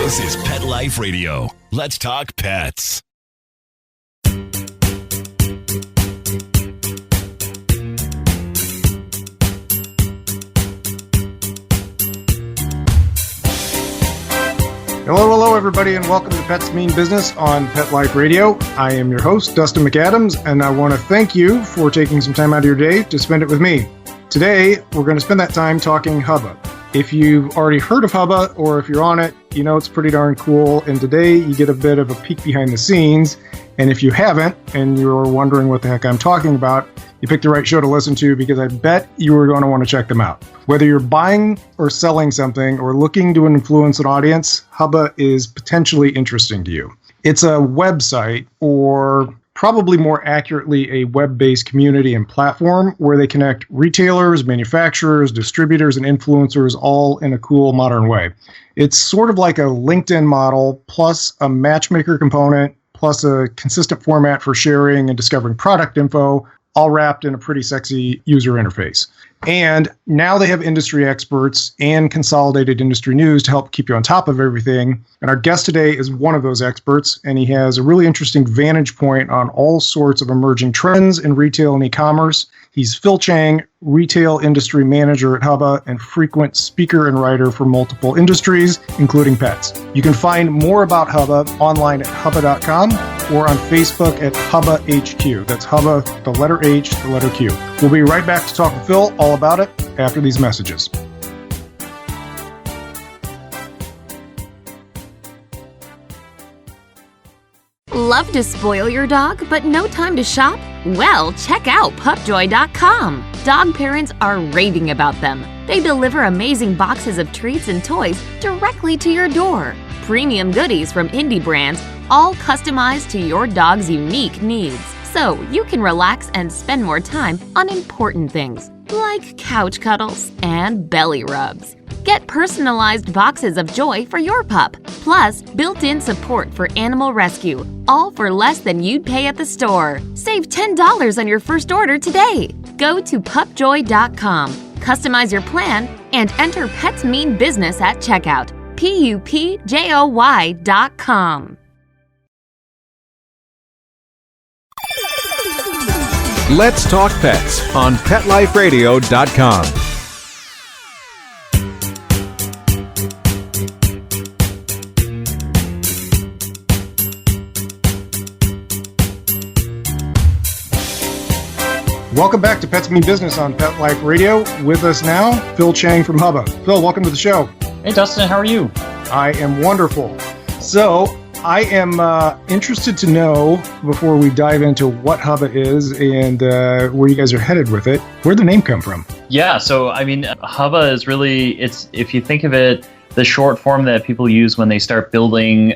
This is Pet Life Radio. Let's talk pets. Hello, everybody, and welcome to Pets Mean Business on Pet Life Radio. I am your host, Dustin McAdams, and I want to thank you for taking some time out of your day to spend it with me. Today, we're going to spend that time talking Hubba. If you've already heard of Hubba, or if you're on it, you know it's pretty darn cool, and today you get a bit of a peek behind the scenes, and if you haven't, and you're wondering what the heck I'm talking about, you picked the right show to listen to because I bet you are going to want to check them out. Whether you're buying or selling something or looking to influence an audience, Hubba is potentially interesting to you. It's a website, or probably more accurately, a web-based community and platform where they connect retailers, manufacturers, distributors, and influencers all in a cool modern way. It's sort of like a LinkedIn model plus a matchmaker component plus a consistent format for sharing and discovering product info, all wrapped in a pretty sexy user interface. And now they have industry experts and consolidated industry news to help keep you on top of everything. And our guest today is one of those experts, and he has a really interesting vantage point on all sorts of emerging trends in retail and e-commerce. He's Phil Chang, Retail Industry Manager at Hubba and frequent speaker and writer for multiple industries, including pets. You can find more about Hubba online at hubba.com or on Facebook at Hubba HQ. That's Hubba, the letter H, the letter Q. We'll be right back to talk with Phil all about it after these messages. Love to spoil your dog, but no time to shop? Well, check out pupjoy.com. Dog parents are raving about them. They deliver amazing boxes of treats and toys directly to your door. Premium goodies from indie brands, all customized to your dog's unique needs. So you can relax and spend more time on important things, like couch cuddles and belly rubs. Get personalized boxes of joy for your pup, plus built-in support for animal rescue, all for less than you'd pay at the store. Save $10 on your first order today. Go to pupjoy.com, customize your plan, and enter Pets Mean Business at checkout. PUPJOY.com. Let's Talk Pets on PetLifeRadio.com. Welcome back to Pets Mean Business on Pet Life Radio. With us now, Phil Chang from Hubba. Phil, welcome to the show. Hey, Dustin, how are you? I am wonderful. So, I am interested to know, before we dive into what Hubba is and where you guys are headed with it, where'd the name come from? Yeah, so, I mean, Hubba is really, it's, if you think of it, the short form that people use when they start building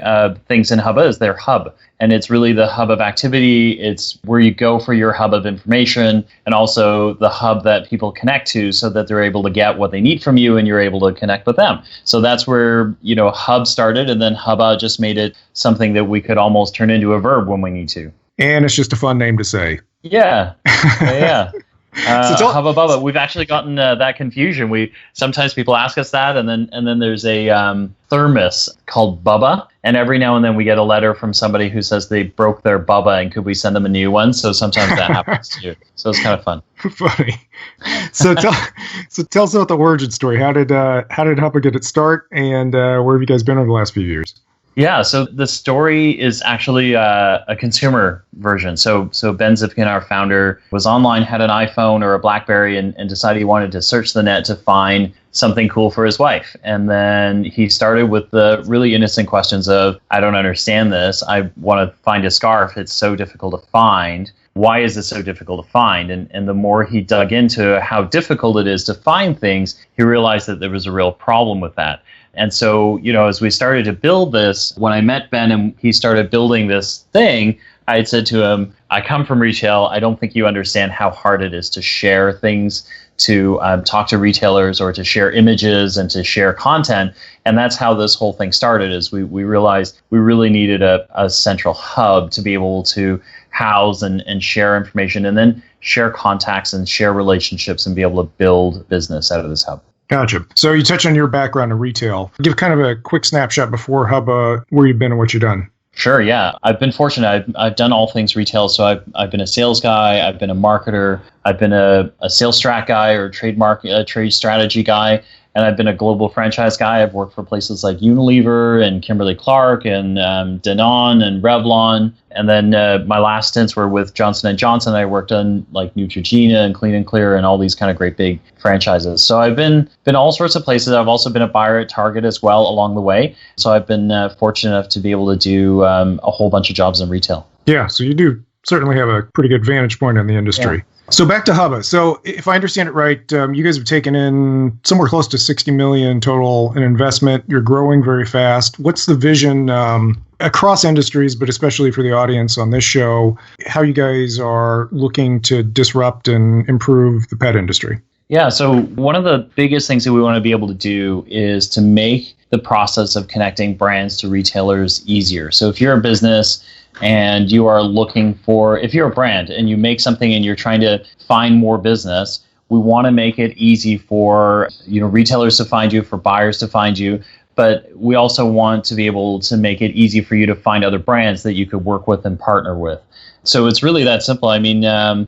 things in Hubba is their hub. And it's really the hub of activity. It's where you go for your hub of information, and also the hub that people connect to so that they're able to get what they need from you and you're able to connect with them. So that's where, you know, Hub started, and then Hubba just made it something that we could almost turn into a verb when we need to. And it's just a fun name to say. Yeah. Yeah. Hubba Bubba. We've actually gotten that confusion. Sometimes people ask us that, and then there's a thermos called Bubba, and every now and then we get a letter from somebody who says they broke their Bubba and could we send them a new one? So sometimes that happens too. So it's kind of fun. Funny. So tell us about the origin story. How did Hubba get its start, and where have you guys been over the last few years? Yeah, so the story is actually a consumer version. So Ben Zipkin, our founder, was online, had an iPhone or a BlackBerry, and decided he wanted to search the net to find something cool for his wife. And then he started with the really innocent questions of, I don't understand this. I want to find a scarf. It's so difficult to find. Why is it so difficult to find? And the more he dug into how difficult it is to find things, he realized that there was a real problem with that. And so, you know, as we started to build this, when I met Ben and he started building this thing, I had said to him, I come from retail. I don't think you understand how hard it is to share things, to talk to retailers, or to share images and to share content. And that's how this whole thing started, is we realized we really needed a central hub to be able to house and share information, and then share contacts and share relationships and be able to build business out of this hub. Gotcha. So you touch on your background in retail. Give kind of a quick snapshot before Hubba, where you've been and what you've done. Sure, yeah. I've been fortunate. I've done all things retail. So I've been a sales guy. I've been a marketer. I've been a sales strat guy or trade strategy guy. And I've been a global franchise guy. I've worked for places like Unilever and Kimberly-Clark and Danone and Revlon. And then my last stints were with Johnson & Johnson. I worked on like Neutrogena and Clean & Clear and all these kind of great big franchises. So I've been all sorts of places. I've also been a buyer at Target as well along the way. So I've been fortunate enough to be able to do a whole bunch of jobs in retail. Yeah, so you do certainly have a pretty good vantage point on the industry. Yeah. So back to Hubba. So if I understand it right, you guys have taken in somewhere close to $60 million total in investment. You're growing very fast. What's the vision across industries, but especially for the audience on this show, how you guys are looking to disrupt and improve the pet industry? Yeah, so one of the biggest things that we want to be able to do is to make the process of connecting brands to retailers easier. So if you're a business and you are looking for, if you're a brand and you make something and you're trying to find more business, we want to make it easy for retailers to find you, for buyers to find you. But we also want to be able to make it easy for you to find other brands that you could work with and partner with. So it's really that simple. I mean,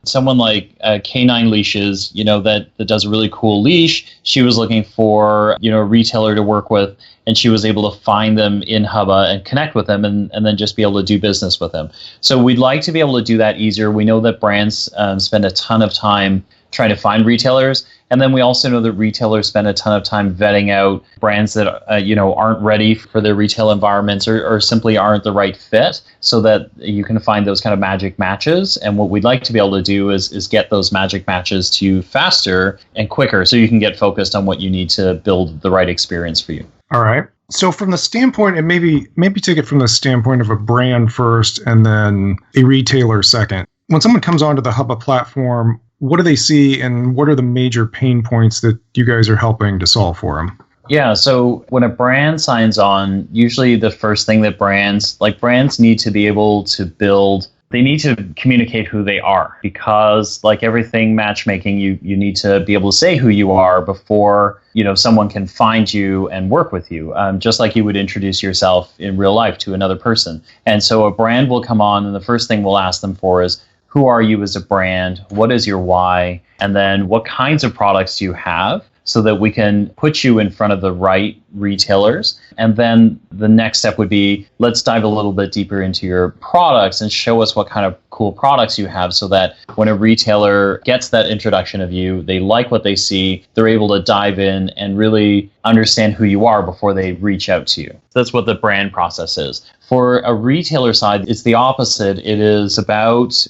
someone like K9 Leashes, that does a really cool leash. She was looking for, a retailer to work with, and she was able to find them in Hubba and connect with them and then just be able to do business with them. So we'd like to be able to do that easier. We know that brands spend a ton of time trying to find retailers. And then we also know that retailers spend a ton of time vetting out brands that aren't ready for their retail environments or simply aren't the right fit, so that you can find those kind of magic matches. And what we'd like to be able to do is get those magic matches to you faster and quicker, so you can get focused on what you need to build the right experience for you. All right. So from the standpoint, and maybe take it from the standpoint of a brand first and then a retailer second. When someone comes onto the Hubba platform, what do they see and what are the major pain points that you guys are helping to solve for them? Yeah, so when a brand signs on, usually the first thing that brands need to be able to build, they need to communicate who they are, because like everything matchmaking, you need to be able to say who you are before someone can find you and work with you, just like you would introduce yourself in real life to another person. And so a brand will come on and the first thing we'll ask them for is, who are you as a brand? What is your why? And then what kinds of products do you have, so that we can put you in front of the right retailers. And then the next step would be, let's dive a little bit deeper into your products and show us what kind of cool products you have, so that when a retailer gets that introduction of you, they like what they see, they're able to dive in and really understand who you are before they reach out to you. That's what the brand process is. For a retailer side, it's the opposite. It is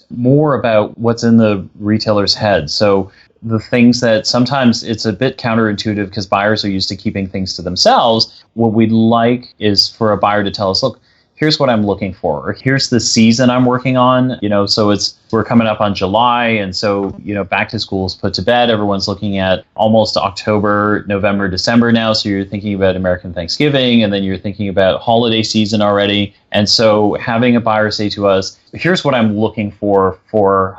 more about what's in the retailer's head. So the things that sometimes it's a bit counterintuitive because buyers are used to keeping things to themselves. What we'd like is for a buyer to tell us, look, here's what I'm looking for, or here's the season I'm working on. So we're coming up on July, and so back to school is put to bed. Everyone's looking at almost October, November, December now. So you're thinking about American Thanksgiving, and then you're thinking about holiday season already. And so having a buyer say to us, here's what I'm looking for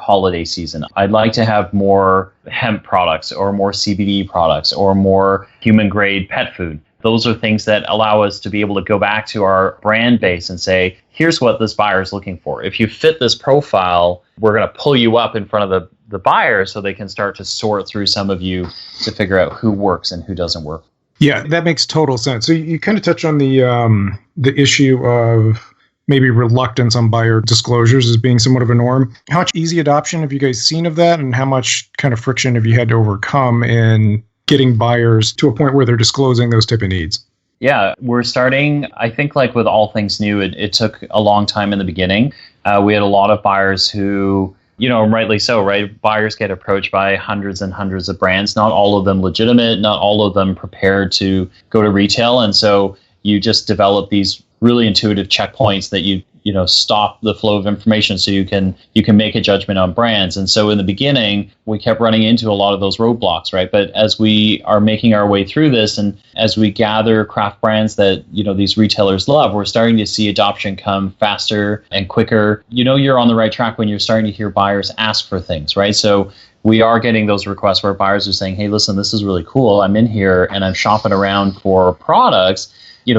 holiday season. I'd like to have more hemp products, or more CBD products, or more human grade pet food. Those are things that allow us to be able to go back to our brand base and say, here's what this buyer is looking for. If you fit this profile, we're going to pull you up in front of the buyer so they can start to sort through some of you to figure out who works and who doesn't work. Yeah, that makes total sense. So you kind of touch on the issue of maybe reluctance on buyer disclosures as being somewhat of a norm. How much easy adoption have you guys seen of that, and how much kind of friction have you had to overcome in getting buyers to a point where they're disclosing those type of needs? Yeah, we're starting, I think like with all things new, it took a long time in the beginning. We had a lot of buyers who, rightly so, right? Buyers get approached by hundreds and hundreds of brands, not all of them legitimate, not all of them prepared to go to retail. And so you just develop these really intuitive checkpoints that you stop the flow of information so you can make a judgment on brands. And so in the beginning, we kept running into a lot of those roadblocks, right? But as we are making our way through this, and as we gather craft brands that these retailers love, we're starting to see adoption come faster and quicker. You're on the right track when you're starting to hear buyers ask for things, right? So we are getting those requests where buyers are saying, hey, listen, this is really cool. I'm in here and I'm shopping around for products.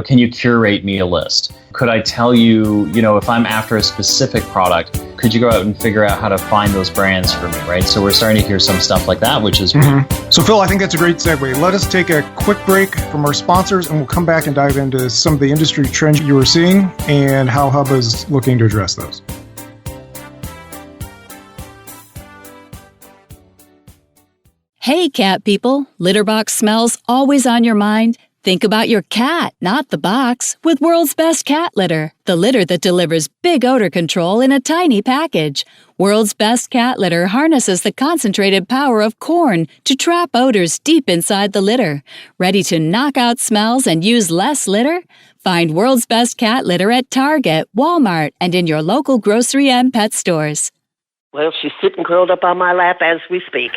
Can you curate me a list? Could I tell you, if I'm after a specific product, could you go out and figure out how to find those brands for me, right? So we're starting to hear some stuff like that, which is great. So Phil, I think that's a great segue. Let us take a quick break from our sponsors, and we'll come back and dive into some of the industry trends you are seeing and how Hubba is looking to address those. Hey, cat people. Litter box smells always on your mind? Think about your cat, not the box, with World's Best Cat Litter, the litter that delivers big odor control in a tiny package. World's Best Cat Litter harnesses the concentrated power of corn to trap odors deep inside the litter. Ready to knock out smells and use less litter? Find World's Best Cat Litter at Target, Walmart, and in your local grocery and pet stores. Well, she's sitting curled up on my lap as we speak.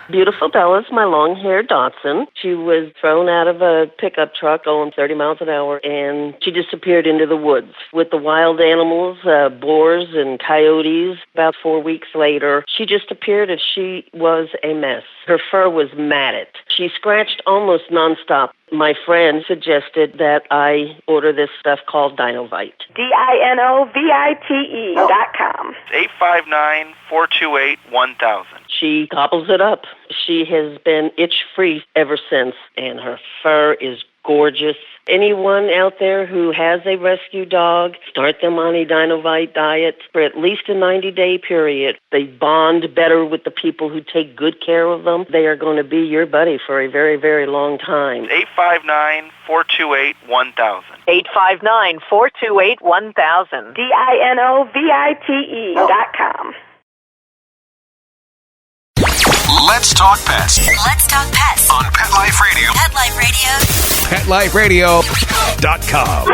Beautiful Bella's my long-haired Dotson. She was thrown out of a pickup truck going 30 miles an hour, and she disappeared into the woods with the wild animals, boars and coyotes. About 4 weeks later, she just appeared and she was a mess. Her fur was matted. She scratched almost nonstop. My friend suggested that I order this stuff called Dinovite. DINOVITE.com. 859-428-1000. She gobbles it up. She has been itch-free ever since, and her fur is gorgeous. Anyone out there who has a rescue dog, start them on a Dinovite diet for at least a 90-day period. They bond better with the people who take good care of them. They are going to be your buddy for a very, very long time. 859-428-1000. 859-428-1000. DINOVITE.com. Let's talk pets. Let's talk pets On Pet Life Radio. Pet Life Radio. PetLifeRadio.com.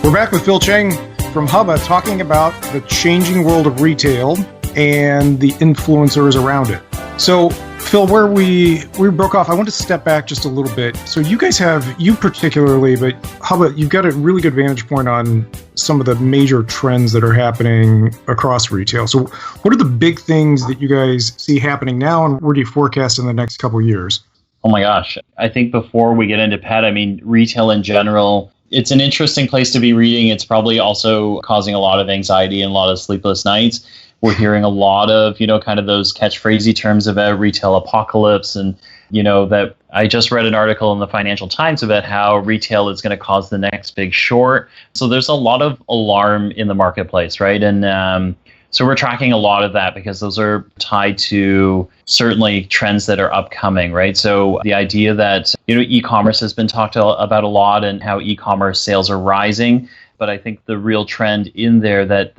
We're back with Phil Chang from Hubba talking about the changing world of retail and the influencers around it. So, Phil, where we broke off, I want to step back just a little bit. So you guys you particularly, but Hubba, you've got a really good vantage point on some of the major trends that are happening across retail. So what are the big things that you guys see happening now, and where do you forecast in the next couple of years? Oh my gosh. I think before we get into pet, retail in general, it's an interesting place to be reading. It's probably also causing a lot of anxiety and a lot of sleepless nights. We're hearing a lot of, kind of those catchphrasey terms about retail apocalypse. And, that I just read an article in the Financial Times about how retail is going to cause the next big short. So there's a lot of alarm in the marketplace, right? And so we're tracking a lot of that because those are tied to certainly trends that are upcoming, right? So the idea that, e-commerce has been talked about a lot and how e-commerce sales are rising. But I think the real trend in there that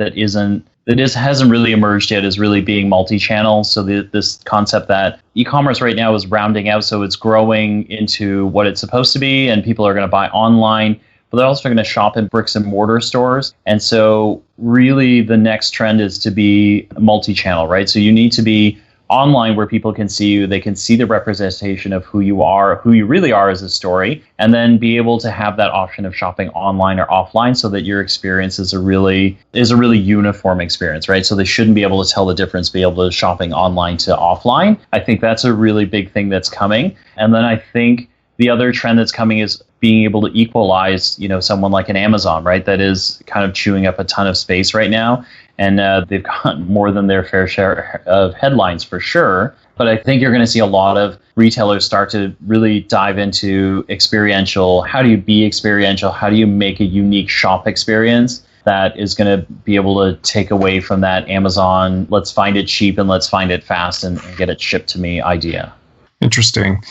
hasn't really emerged yet is really being multi-channel. So this concept that e-commerce right now is rounding out, so it's growing into what it's supposed to be, and people are going to buy online, but they're also going to shop in bricks and mortar stores. And so really the next trend is to be multi-channel, right? So you need to be online where people can see you, they can see the representation of who you are, who you really are as a story, and then be able to have that option of shopping online or offline so that your experience is a really uniform experience, right? So they shouldn't be able to tell the difference, be able to shopping online to offline. I think that's a really big thing that's coming. And then I think the other trend that's coming is being able to equalize, someone like an Amazon, right? That is kind of chewing up a ton of space right now. And they've got more than their fair share of headlines for sure. But I think you're going to see a lot of retailers start to really dive into experiential. How do you be experiential? How do you make a unique shop experience that is going to be able to take away from that Amazon, let's find it cheap and let's find it fast and get it shipped to me idea? Interesting.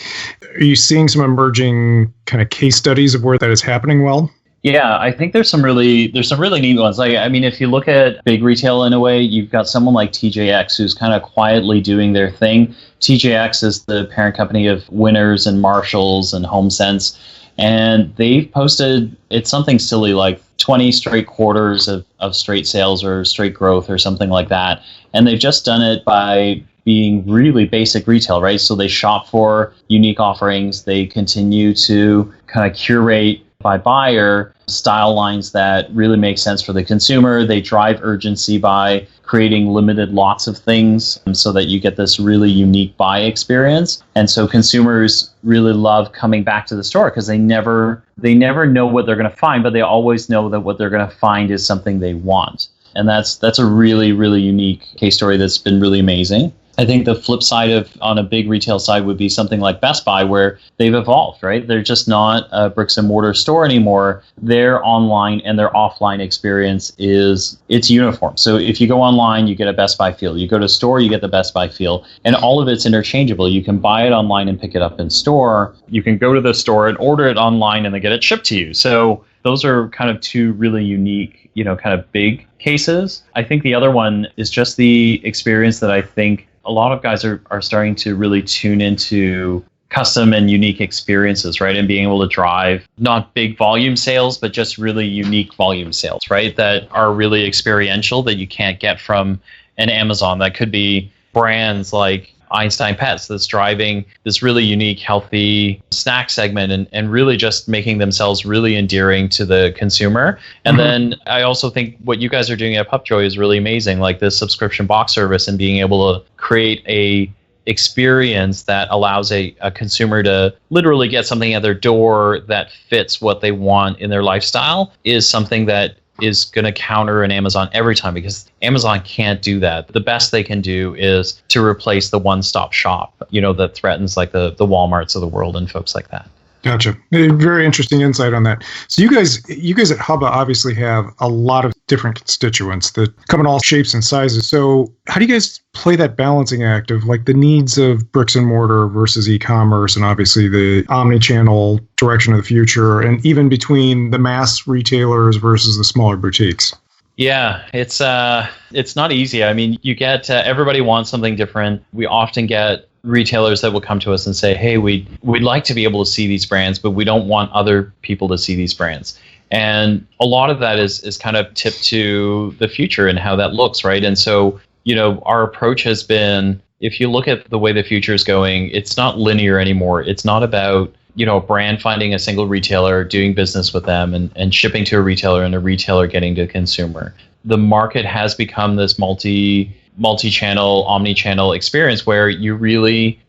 Are you seeing some emerging kind of case studies of where that is happening well? Yeah, I think there's some really neat ones. Like, I mean, if you look at big retail in a way, you've got someone like TJX who's kind of quietly doing their thing. TJX is the parent company of Winners and Marshalls and HomeSense, and they've posted, it's something silly like 20 straight quarters of straight sales or straight growth or something like that. And they've just done it by being really basic retail, right? So they shop for unique offerings. They continue to kind of curate by buyer style lines that really make sense for the consumer. They drive urgency by creating limited lots of things so that you get this really unique buy experience. And so consumers really love coming back to the store because they never know what they're going to find, but they always know that what they're going to find is something they want. And that's a really, really unique case story that's been really amazing. I think the flip side of on a big retail side would be something like Best Buy, where they've evolved, right? They're just not a bricks and mortar store anymore. Their online and their offline experience it's uniform. So if you go online, you get a Best Buy feel. You go to store, you get the Best Buy feel. And all of it's interchangeable. You can buy it online and pick it up in store. You can go to the store and order it online and they get it shipped to you. So those are kind of two really unique, kind of big cases. I think the other one is just the experience that I think a lot of guys are starting to really tune into custom and unique experiences, right? And being able to drive not big volume sales, but just really unique volume sales, right? That are really experiential that you can't get from an Amazon. That could be brands like Einstein Pets that's driving this really unique, healthy snack segment and really just making themselves really endearing to the consumer. And then I also think what you guys are doing at Pupjoy is really amazing, like this subscription box service and being able to create a experience that allows a consumer to literally get something at their door that fits what they want in their lifestyle is something that is going to counter an Amazon every time, because Amazon can't do that. The best they can do is to replace the one-stop shop, that threatens like the Walmarts of the world and folks like that. Gotcha. Very interesting insight on that. So you guys at Hubba obviously have a lot of different constituents that come in all shapes and sizes. So how do you guys play that balancing act of like the needs of bricks and mortar versus e-commerce and obviously the omni-channel direction of the future, and even between the mass retailers versus the smaller boutiques? Yeah, it's not easy. I mean, you get everybody wants something different. We often get retailers that will come to us and say, hey, we'd like to be able to see these brands, but we don't want other people to see these brands. And a lot of that is kind of tipped to the future and how that looks, right? And so, our approach has been, if you look at the way the future is going, it's not linear anymore. It's not about, a brand finding a single retailer, doing business with them and shipping to a retailer and a retailer getting to a consumer. The market has become this multi-channel, omni-channel experience where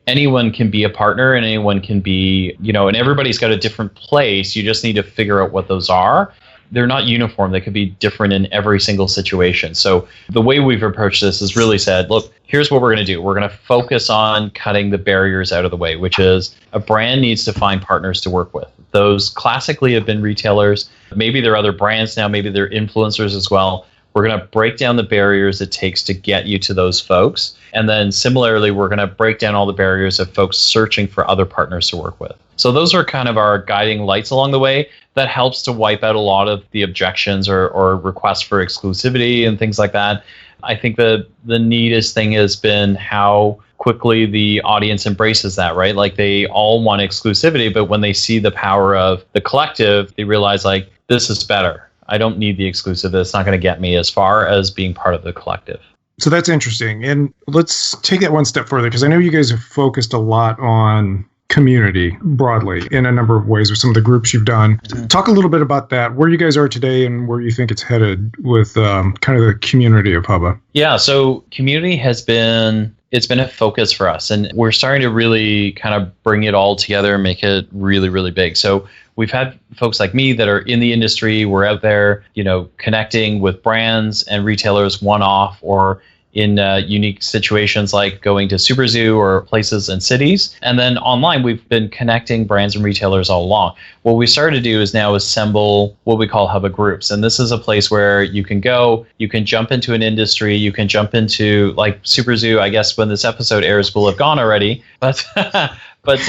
anyone can be a partner and anyone can be, and everybody's got a different place. You just need to figure out what those are. They're not uniform. They could be different in every single situation. So the way we've approached this is really said, look, here's what we're going to do. We're going to focus on cutting the barriers out of the way, which is a brand needs to find partners to work with. Those classically have been retailers. Maybe they're other brands now. Maybe they're influencers as well. We're going to break down the barriers it takes to get you to those folks. And then similarly, we're going to break down all the barriers of folks searching for other partners to work with. So those are kind of our guiding lights along the way. That helps to wipe out a lot of the objections or requests for exclusivity and things like that. I think the neatest thing has been how quickly the audience embraces that, right? Like they all want exclusivity, but when they see the power of the collective, they realize like, this is better. I don't need the exclusive. That's not going to get me as far as being part of the collective. So that's interesting. And let's take that one step further, because I know you guys have focused a lot on community broadly in a number of ways with some of the groups you've done. Talk a little bit about that, where you guys are today and where you think it's headed with kind of the community of Hubba. Yeah, so community it's been a focus for us, and we're starting to really kind of bring it all together and make it really, really big. So we've had folks like me that are in the industry. We're out there, connecting with brands and retailers one-off or in unique situations like going to Super Zoo or places and cities. And then online, we've been connecting brands and retailers all along. What we started to do is now assemble what we call Hubba groups. And this is a place where you can go, you can jump into an industry, you can jump into like Super Zoo. I guess when this episode airs, will have gone already. But But,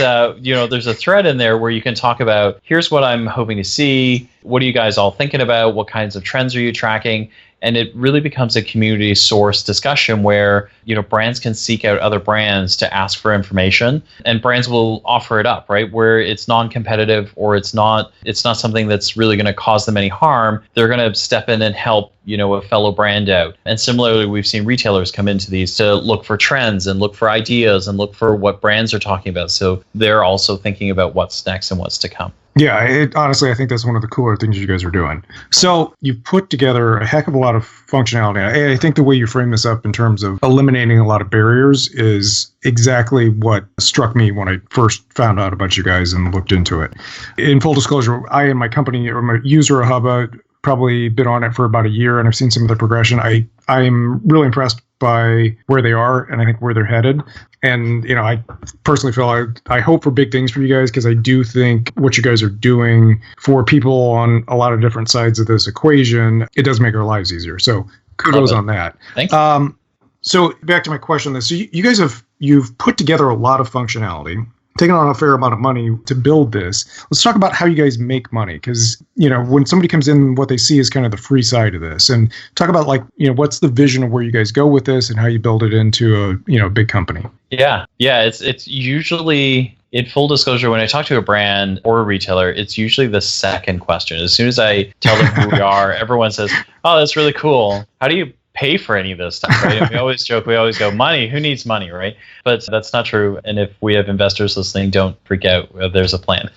there's a thread in there where you can talk about, here's what I'm hoping to see. What are you guys all thinking about? What kinds of trends are you tracking? And it really becomes a community source discussion where, brands can seek out other brands to ask for information, and brands will offer it up, right? Where it's non-competitive, or it's not something that's really going to cause them any harm. They're going to step in and help, a fellow brand out. And similarly, we've seen retailers come into these to look for trends and look for ideas and look for what brands are talking about. So they're also thinking about what's next and what's to come. Yeah, honestly, I think that's one of the cooler things you guys are doing. So you've put together a heck of a lot of functionality. I think the way you frame this up in terms of eliminating a lot of barriers is exactly what struck me when I first found out about you guys and looked into it. In full disclosure, I and my company, I'm a user of Hubba, probably been on it for about a year, and I've seen some of the progression. I'm really impressed by where they are, and I think where they're headed. And, I personally feel I hope for big things for you guys, because I do think what you guys are doing for people on a lot of different sides of this equation, it does make our lives easier. So kudos on that. Thank you. So back to my question. So you guys you've put together a lot of functionality, taken on a fair amount of money to build this. Let's talk about how you guys make money, because, when somebody comes in, what they see is kind of the free side of this, and talk about what's the vision of where you guys go with this and how you build it into a big company. Yeah. It's usually, in full disclosure, when I talk to a brand or a retailer, it's usually the second question. As soon as I tell them who we are, everyone says, "Oh, that's really cool. How do you pay for any of this stuff?" Right? We always joke, we always go, money, who needs money, right? But that's not true. And if we have investors listening, don't freak out. There's a plan.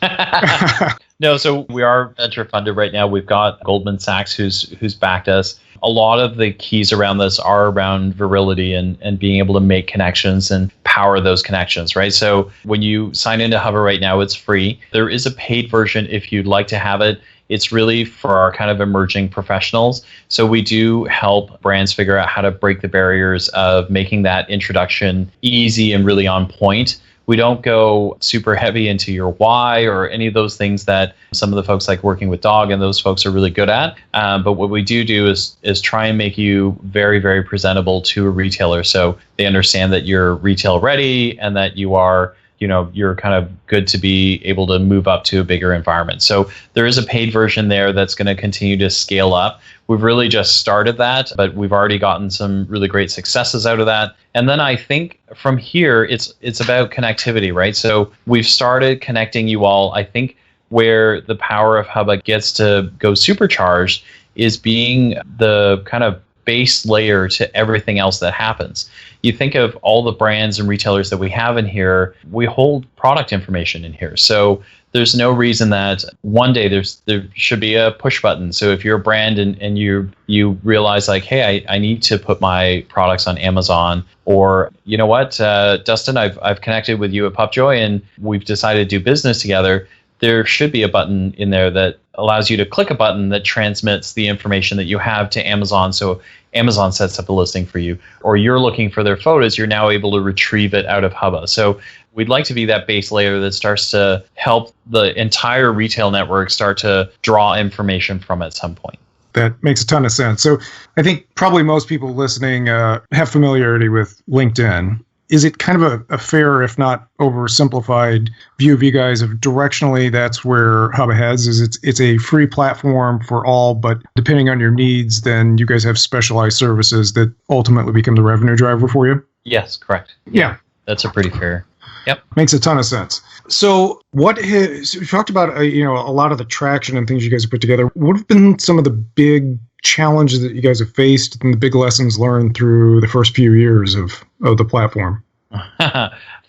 No, so we are venture funded right now. We've got Goldman Sachs who's backed us. A lot of the keys around this are around virility and being able to make connections and power those connections, right? So when you sign into Hubba right now, it's free. There is a paid version if you'd like to have it. It's really for our kind of emerging professionals. So we do help brands figure out how to break the barriers of making that introduction easy and really on point. We don't go super heavy into your why or any of those things that some of the folks like working with Dog and those folks are really good at. But what we do is try and make you very, very presentable to a retailer, so they understand that you're retail ready and that you are, you're kind of good to be able to move up to a bigger environment. So there is a paid version there that's going to continue to scale up. We've really just started that, but we've already gotten some really great successes out of that. And then I think from here, it's about connectivity, right? So we've started connecting you all. I think where the power of Hubba gets to go supercharged is being the kind of base layer to everything else that happens. You think of all the brands and retailers that we have in here, we hold product information in here. So there's no reason that one day there should be a push button. So if you're a brand and you realize like, hey, I need to put my products on Amazon, or you know what, Dustin, I've connected with you at Pupjoy and we've decided to do business together. There should be a button in there that allows you to click a button that transmits the information that you have to Amazon. So Amazon sets up a listing for you, or you're looking for their photos, you're now able to retrieve it out of Hubba. So we'd like to be that base layer that starts to help the entire retail network start to draw information from at some point. That makes a ton of sense. So I think probably most people listening have familiarity with LinkedIn. Is it kind of a fair, if not oversimplified, view of you guys of directionally that's where Hubba heads? Is it's a free platform for all, but depending on your needs, then you guys have specialized services that ultimately become the revenue driver for you? Yes, correct. Yeah. That's a pretty fair. Yep. Makes a ton of sense. So so we talked about a lot of the traction and things you guys have put together. What have been some of the big challenges that you guys have faced and the big lessons learned through the first few years of the platform?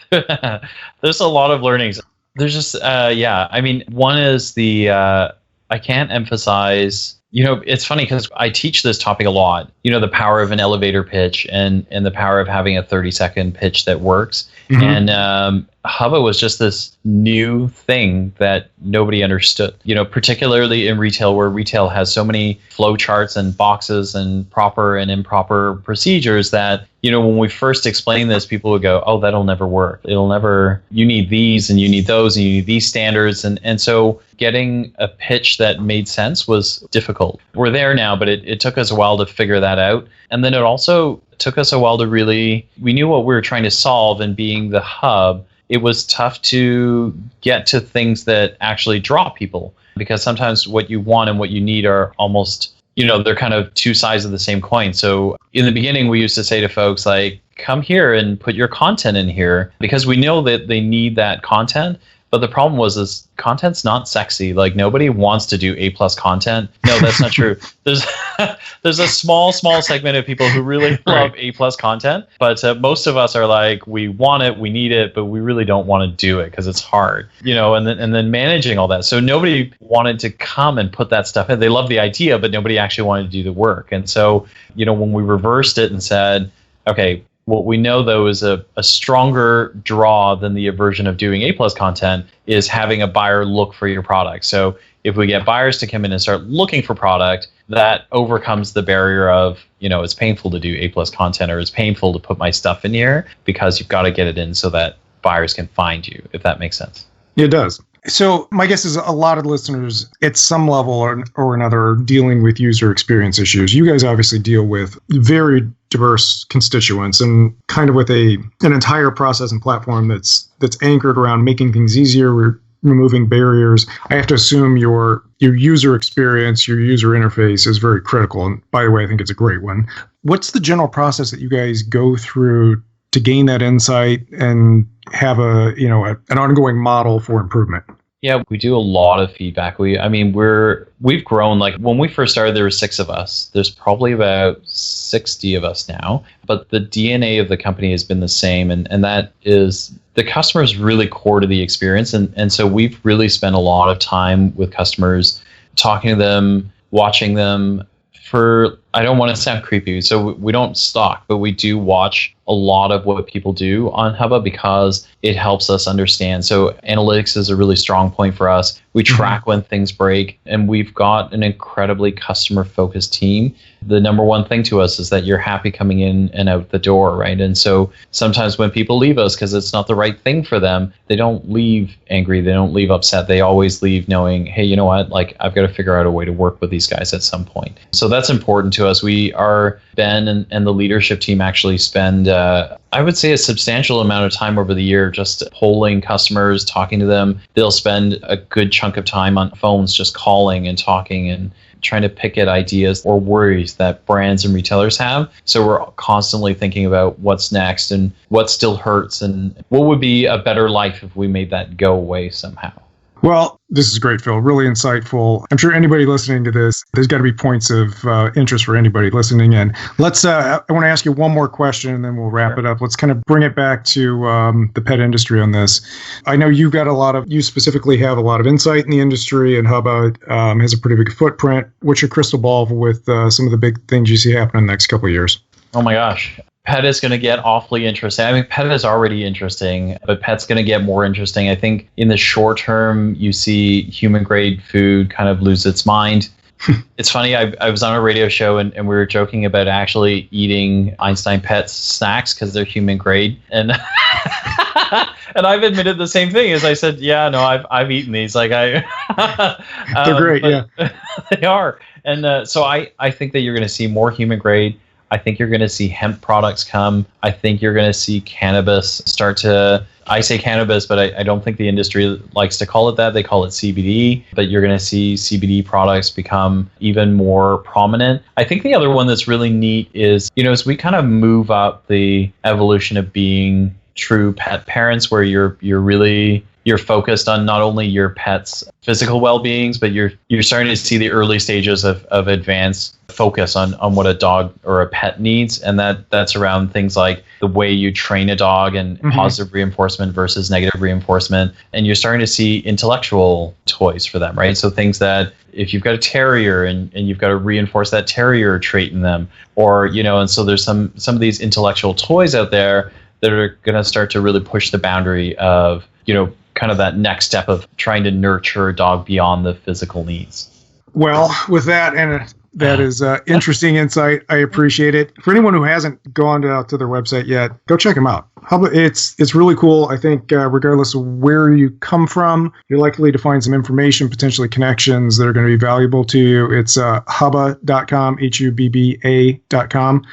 There's a lot of learnings. There's just, one is I can't emphasize, it's funny because I teach this topic a lot, the power of an elevator pitch and the power of having a 30-second pitch that works. Mm-hmm. And Hubba was just this new thing that nobody understood, particularly in retail, where retail has so many flow charts and boxes and proper and improper procedures that, when we first explain this, people would go, oh, that'll never work. You need these and you need those and you need these standards. And so getting a pitch that made sense was difficult. We're there now, but it took us a while to figure that out. And then it also took us a while to we knew what we were trying to solve, and being the hub, it was tough to get to things that actually draw people, because sometimes what you want and what you need are almost, they're kind of two sides of the same coin. So in the beginning, we used to say to folks like, come here and put your content in here, because we know that they need that content. But the problem is content's not sexy. Like, nobody wants to do A+ content. No, that's not true. There's a small segment of people who really love A+ content, but most of us are like, we want it, we need it, but we really don't want to do it because it's hard, and then managing all that. So nobody wanted to come and put that stuff in. They love the idea, but nobody actually wanted to do the work. And so, when we reversed it and said, okay, what we know, though, is a stronger draw than the aversion of doing A+ content is having a buyer look for your product. So if we get buyers to come in and start looking for product, that overcomes the barrier of, it's painful to do A+ content, or it's painful to put my stuff in here, because you've got to get it in so that buyers can find you, if that makes sense. It does. So my guess is a lot of listeners at some level or another are dealing with user experience issues. You guys obviously deal with very diverse constituents and kind of with an entire process and platform that's anchored around making things easier, removing barriers. I have to assume your user experience, your user interface is very critical. And by the way, I think it's a great one. What's the general process that you guys go through to gain that insight and have an ongoing model for improvement? Yeah, we do a lot of feedback. We've grown. Like, when we first started, there were 6 of us. There's probably about 60 of us now. But the DNA of the company has been the same, and that is the customer is really core to the experience. And so we've really spent a lot of time with customers, talking to them, watching them. I don't want to sound creepy, so we don't stalk, but we do watch a lot of what people do on Hubba, because it helps us understand. So analytics is a really strong point for us. We track when things break, and we've got an incredibly customer-focused team. The number one thing to us is that you're happy coming in and out the door, right? And so sometimes when people leave us because it's not the right thing for them, they don't leave angry, they don't leave upset. They always leave knowing, hey, you know what? Like, I've got to figure out a way to work with these guys at some point. So that's important to us. Ben and the leadership team actually spend, I would say, a substantial amount of time over the year just polling customers, talking to them. They'll spend a good chunk of time on phones just calling and talking and trying to pick at ideas or worries that brands and retailers have. So we're constantly thinking about what's next and what still hurts and what would be a better life if we made that go away somehow. Well, this is great, Phil. Really insightful. I'm sure anybody listening to this, there's got to be points of interest for anybody listening in. Let's. I want to ask you one more question, and then we'll wrap it up. Let's kind of bring it back to the pet industry on this. I know you specifically have a lot of insight in the industry, and Hubba has a pretty big footprint. What's your crystal ball with some of the big things you see happening in the next couple of years? Oh my gosh. Pet is going to get awfully interesting. I mean, pet is already interesting, but pet's going to get more interesting. I think in the short term, you see human grade food kind of lose its mind. It's funny, I was on a radio show and we were joking about actually eating Einstein Pets snacks because they're human grade. And and I've admitted the same thing. As I said, yeah, no, I've eaten these. Like they're great, yeah. They are. And so I think that you're going to see more human grade. I think you're going to see hemp products come. I think you're going to see cannabis start to, I say cannabis, but I don't think the industry likes to call it that. They call it CBD, but you're going to see CBD products become even more prominent. I think the other one that's really neat is, as we kind of move up the evolution of being true pet parents, where you're focused on not only your pet's physical well-beings, but you're starting to see the early stages of advanced focus on what a dog or a pet needs. And that's around things like the way you train a dog and positive reinforcement versus negative reinforcement. And you're starting to see intellectual toys for them, right? So things that if you've got a terrier and you've got to reinforce that terrier trait in them, or, and so there's some of these intellectual toys out there that are going to start to really push the boundary of, kind of that next step of trying to nurture a dog beyond the physical needs. Well, with that, and that is interesting insight. I appreciate it. For anyone who hasn't gone out to their website yet, go check them out. It's really cool. I think regardless of where you come from, you're likely to find some information, potentially connections that are going to be valuable to you. It's hubba.com, HUBBA.com.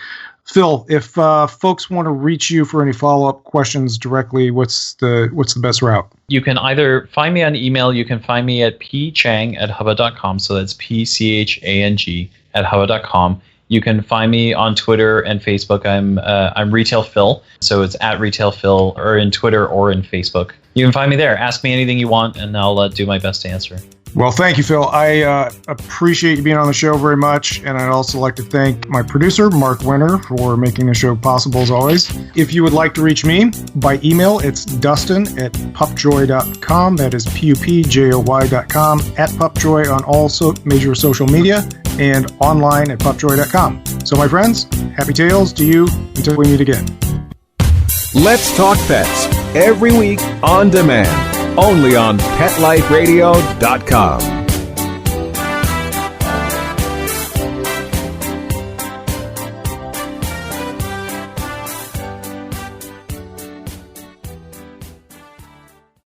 Phil, if folks want to reach you for any follow-up questions directly, what's the best route? You can either find me on email. You can find me at pchang@hubba.com. So that's PCHANG@hubba.com. You can find me on Twitter and Facebook. I'm Retail Phil, so it's at Retail Phil, or in Twitter or in Facebook. You can find me there. Ask me anything you want, and I'll do my best to answer. Well, thank you, Phil. I appreciate you being on the show very much, and I'd also like to thank my producer, Mark Winter, for making the show possible as always. If you would like to reach me by email, it's dustin@pupjoy.com. That is PUPJOY.com, at pupjoy on all major social media, and online at pupjoy.com. So, my friends, happy tales to you until we meet again. Let's Talk Pets, every week on demand, only on PetLifeRadio.com.